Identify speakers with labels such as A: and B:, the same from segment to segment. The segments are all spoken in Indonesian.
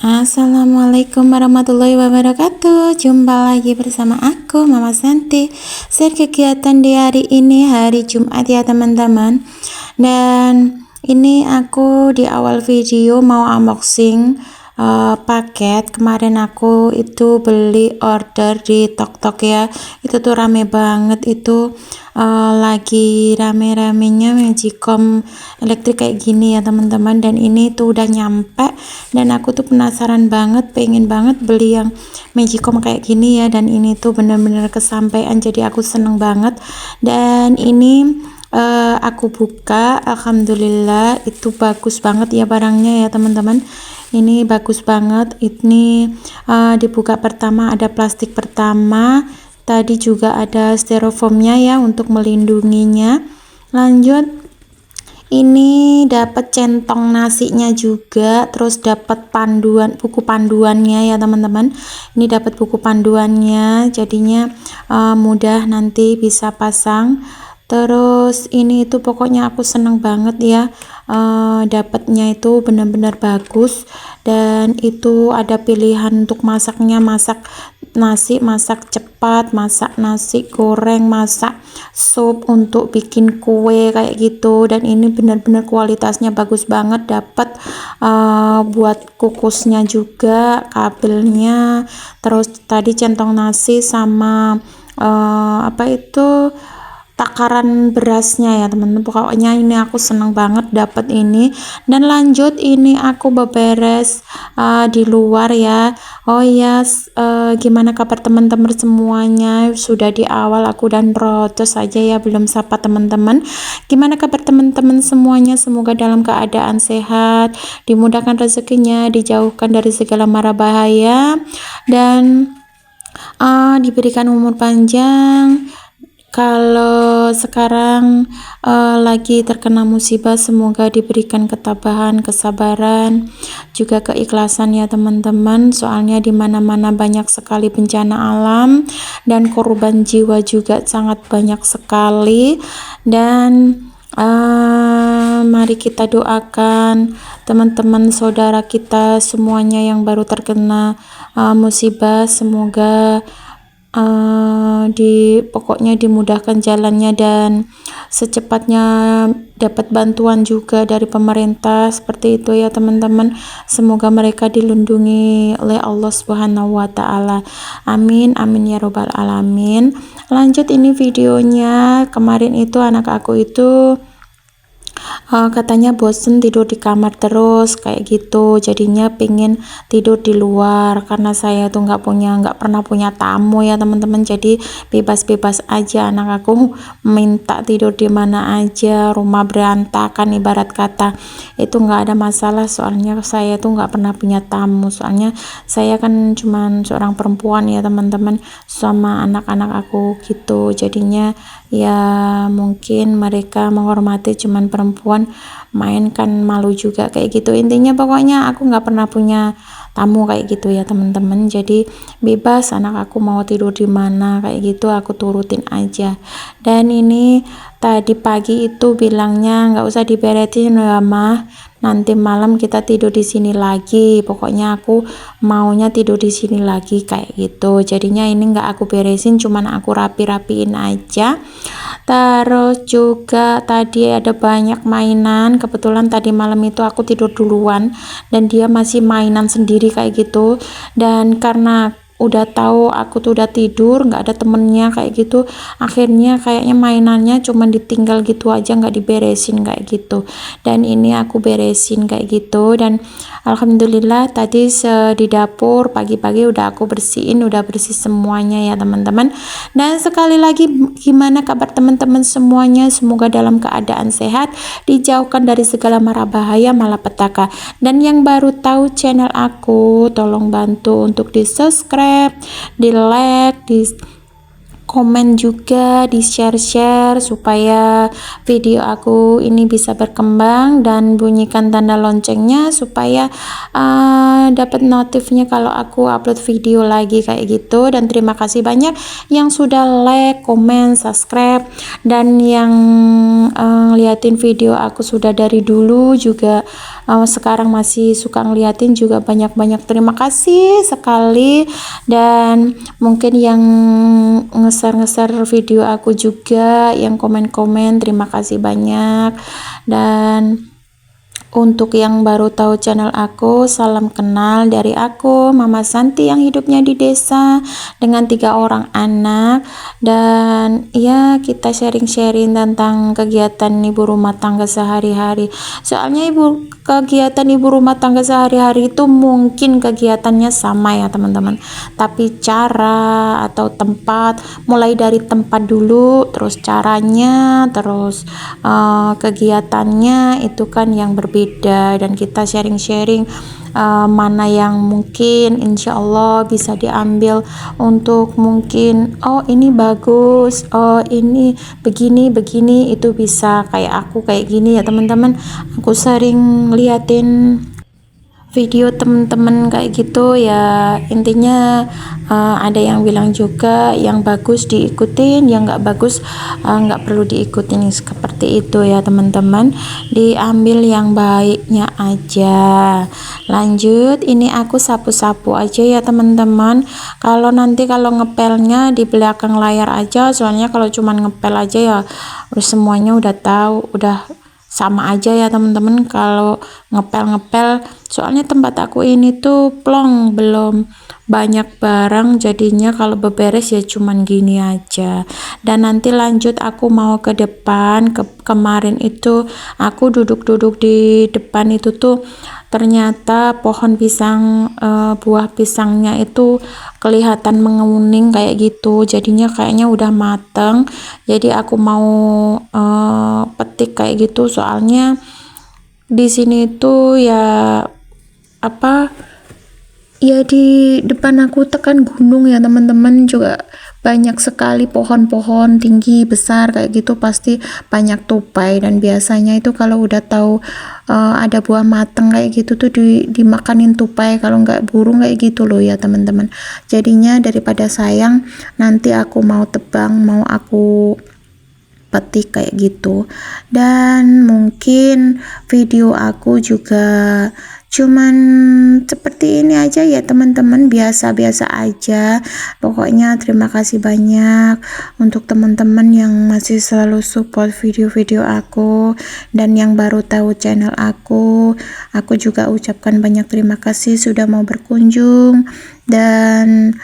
A: Assalamualaikum warahmatullahi wabarakatuh. Jumpa lagi bersama aku Mama Santi. Share kegiatan di hari ini, hari Jumat ya teman-teman. Dan ini aku di awal video mau unboxing paket. Kemarin aku itu beli order di TokTok ya. Itu tuh rame banget, itu lagi rame-ramenya Magicom elektrik kayak gini ya teman-teman. Dan ini tuh udah nyampe, dan aku tuh penasaran banget, pengen banget beli yang Magicom kayak gini ya. Dan ini tuh bener-bener kesampaian, jadi aku seneng banget. Dan ini aku buka, alhamdulillah itu bagus banget ya barangnya ya teman-teman. Ini bagus banget. Ini dibuka pertama ada plastik pertama, tadi juga ada styrofoamnya ya untuk melindunginya. Lanjut, ini dapat centong nasinya juga, terus dapat panduan, buku panduannya ya teman-teman. Ini dapat buku panduannya, jadinya mudah nanti bisa pasang. Terus ini itu pokoknya aku seneng banget ya, dapatnya itu benar-benar bagus. Dan itu ada pilihan untuk masaknya, masak nasi, masak cepat, masak nasi goreng, masak sup, untuk bikin kue kayak gitu. Dan ini benar-benar kualitasnya bagus banget, dapat buat kukusnya juga, kabelnya, terus tadi centong nasi sama apa itu, takaran berasnya ya teman-teman. Pokoknya ini aku seneng banget dapat ini. Dan lanjut, ini aku beberes di luar ya. Oh ya, gimana kabar teman-teman semuanya? Sudah di awal aku dan rotos aja ya, belum sapa teman-teman. Gimana kabar teman-teman semuanya? Semoga dalam keadaan sehat, dimudahkan rezekinya, dijauhkan dari segala mara bahaya, dan diberikan umur panjang. Kalau sekarang lagi terkena musibah, semoga diberikan ketabahan, kesabaran, juga keikhlasan ya teman-teman. Soalnya di mana-mana banyak sekali bencana alam, dan korban jiwa juga sangat banyak sekali. Dan mari kita doakan teman-teman saudara kita semuanya yang baru terkena musibah, semoga pokoknya dimudahkan jalannya, dan secepatnya dapat bantuan juga dari pemerintah, seperti itu ya teman-teman. Semoga mereka dilindungi oleh Allah Subhanahu wa taala. Amin amin ya robbal alamin. Lanjut, ini videonya. Kemarin itu anak aku itu katanya bosen tidur di kamar terus kayak gitu, jadinya pengen tidur di luar. Karena saya tuh nggak pernah punya tamu ya teman-teman, jadi bebas-bebas aja anak aku minta tidur di mana aja, rumah berantakan ibarat kata, itu nggak ada masalah. Soalnya saya tuh nggak pernah punya tamu, soalnya saya kan cuman seorang perempuan ya teman-teman, sama anak-anak aku gitu. Jadinya ya mungkin mereka menghormati cuman perempuan, main kan malu juga kayak gitu. Intinya pokoknya aku nggak pernah punya tamu kayak gitu ya teman-teman, jadi bebas anak aku mau tidur di mana kayak gitu, aku turutin aja. Dan ini tadi pagi itu bilangnya nggak usah diberesin ya mah, nanti malam kita tidur di sini lagi. Pokoknya aku maunya tidur di sini lagi kayak gitu. Jadinya ini nggak aku beresin, cuman aku rapi-rapiin aja. Terus juga tadi ada banyak mainan. Kebetulan tadi malam itu aku tidur duluan, dan dia masih mainan sendiri kayak gitu. Dan karena udah tahu aku tuh udah tidur, nggak ada temennya kayak gitu, akhirnya kayaknya mainannya cuman ditinggal gitu aja, nggak diberesin kayak gitu. Dan ini aku beresin kayak gitu, dan alhamdulillah tadi di dapur pagi-pagi udah aku bersihin, udah bersih semuanya ya teman-teman. Dan sekali lagi, gimana kabar teman-teman semuanya? Semoga dalam keadaan sehat, dijauhkan dari segala mara bahaya malapetaka. Dan yang baru tahu channel aku, tolong bantu untuk di subscribe, di like, di komen juga, di share-share supaya video aku ini bisa berkembang, dan bunyikan tanda loncengnya supaya dapat notifnya kalau aku upload video lagi kayak gitu. Dan terima kasih banyak yang sudah like, komen, subscribe, dan yang liatin video aku sudah dari dulu juga, sekarang masih suka ngeliatin juga, banyak-banyak terima kasih sekali. Dan mungkin yang ngeser video aku juga, yang komen-komen, terima kasih banyak. Dan untuk yang baru tahu channel aku, salam kenal dari aku, Mama Santi yang hidupnya di desa dengan 3 orang anak. Dan ya, kita sharing-sharing tentang kegiatan ibu rumah tangga sehari-hari. Soalnya kegiatan ibu rumah tangga sehari-hari itu mungkin kegiatannya sama ya teman-teman, tapi cara atau tempat, mulai dari tempat dulu, terus caranya, terus kegiatannya itu kan yang berbeda. Dan kita sharing-sharing mana yang mungkin insya Allah bisa diambil untuk mungkin, oh ini bagus, oh ini begini, itu bisa kayak aku kayak gini ya teman-teman. Aku sering liatin video temen-temen kayak gitu ya, intinya ada yang bilang juga yang bagus diikutin, yang nggak bagus nggak perlu diikutin, seperti itu ya teman-teman, diambil yang baiknya aja. Lanjut, ini aku sapu-sapu aja ya teman-teman. Kalau ngepelnya di belakang layar aja, soalnya kalau cuman ngepel aja ya semuanya udah tahu, udah sama aja ya teman-teman kalau ngepel, soalnya tempat aku ini tuh plong, belum banyak barang, jadinya kalau beberes ya cuman gini aja. Dan nanti lanjut aku mau ke depan, kemarin itu aku duduk-duduk di depan itu tuh ternyata pohon pisang, buah pisangnya itu kelihatan menguning kayak gitu, jadinya kayaknya udah mateng, jadi aku mau petik kayak gitu. Soalnya di sini tuh ya di depan aku tekan gunung ya teman-teman, juga banyak sekali pohon-pohon tinggi besar kayak gitu, pasti banyak tupai. Dan biasanya itu kalau udah tahu ada buah mateng kayak gitu tuh dimakanin tupai, kalau nggak burung kayak gitu loh ya teman-teman. Jadinya daripada sayang, nanti aku mau tebang, mau aku petik kayak gitu. Dan mungkin video aku juga cuman seperti ini aja ya teman-teman, biasa-biasa aja. Pokoknya terima kasih banyak untuk teman-teman yang masih selalu support video-video aku, dan yang baru tahu channel aku juga ucapkan banyak terima kasih sudah mau berkunjung. Dan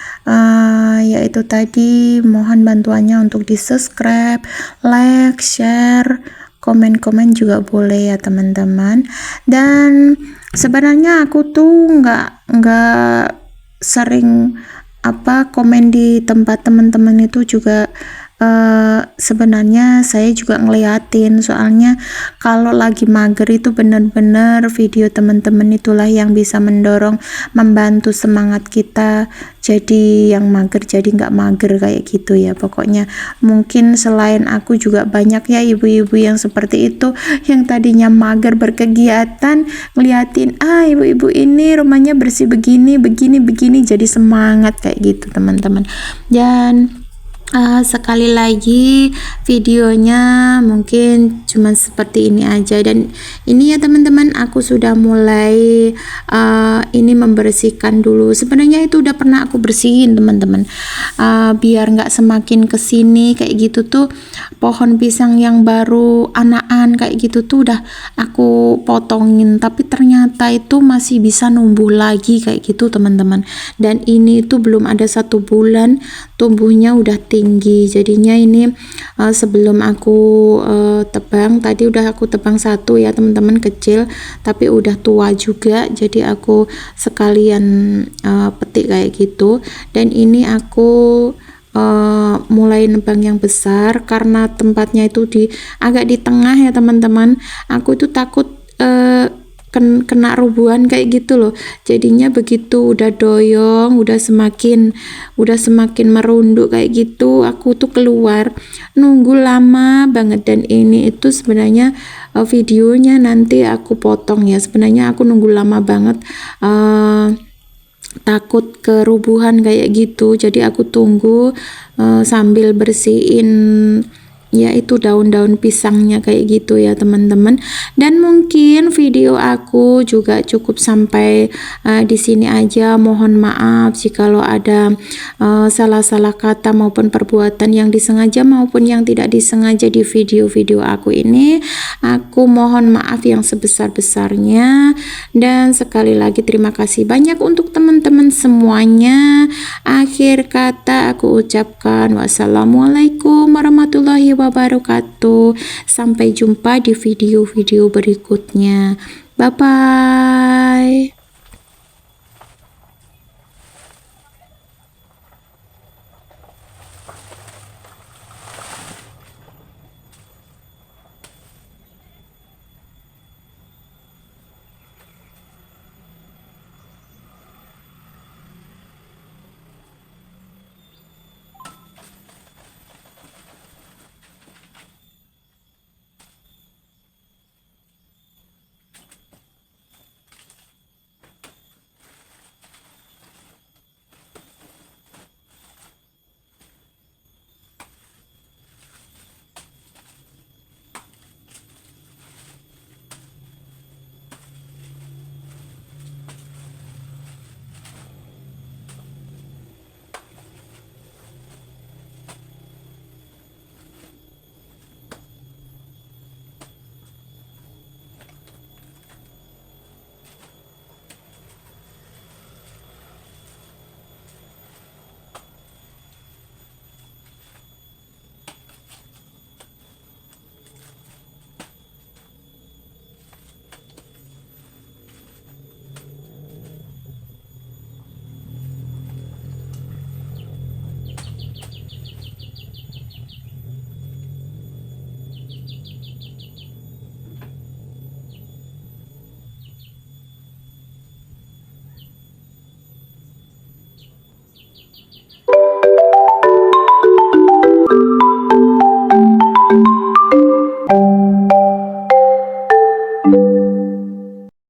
A: yaitu tadi, mohon bantuannya untuk di subscribe, like, share, komen-komen juga boleh ya teman-teman. Dan sebenarnya aku tuh nggak sering komen di tempat teman-teman itu juga. Sebenarnya saya juga ngeliatin, soalnya kalau lagi mager itu bener-bener video teman-teman itulah yang bisa mendorong, membantu semangat kita jadi yang mager jadi nggak mager kayak gitu ya. Pokoknya mungkin selain aku juga banyak ya ibu-ibu yang seperti itu, yang tadinya mager berkegiatan, ngeliatin ibu-ibu ini rumahnya bersih begini, jadi semangat kayak gitu teman-teman. Dan Sekali lagi videonya mungkin cuman seperti ini aja, dan ini ya teman-teman, aku sudah mulai ini membersihkan dulu. Sebenarnya itu udah pernah aku bersihin teman-teman, biar nggak semakin kesini kayak gitu tuh. Pohon pisang yang baru anakan kayak gitu tuh udah aku potongin, tapi ternyata itu masih bisa numbuh lagi kayak gitu teman-teman. Dan ini tuh belum ada 1 bulan tumbuhnya udah tinggi. Jadinya ini sebelum aku tebang, tadi udah aku tebang 1 ya teman-teman, kecil tapi udah tua juga, jadi aku sekalian petik kayak gitu. Dan ini aku mulai nebang yang besar karena tempatnya itu agak di tengah ya teman-teman. Aku itu takut kena rubuhan kayak gitu loh. Jadinya begitu udah doyong, udah semakin merunduk kayak gitu, aku tuh keluar, nunggu lama banget. Dan ini itu sebenarnya videonya nanti aku potong ya. Sebenarnya aku nunggu lama banget, takut kerubuhan kayak gitu, jadi aku tunggu sambil bersihin ya itu daun-daun pisangnya kayak gitu ya teman-teman. Dan mungkin video aku juga cukup sampai di sini aja. Mohon maaf jikalau ada salah-salah kata maupun perbuatan yang disengaja maupun yang tidak disengaja di video-video aku ini. Aku mohon maaf yang sebesar-besarnya, dan sekali lagi terima kasih banyak untuk teman-teman semuanya. Akhir kata aku ucapkan wassalamualaikum warahmatullahi wabarakatuh. Sampai jumpa di video-video berikutnya. Bye bye.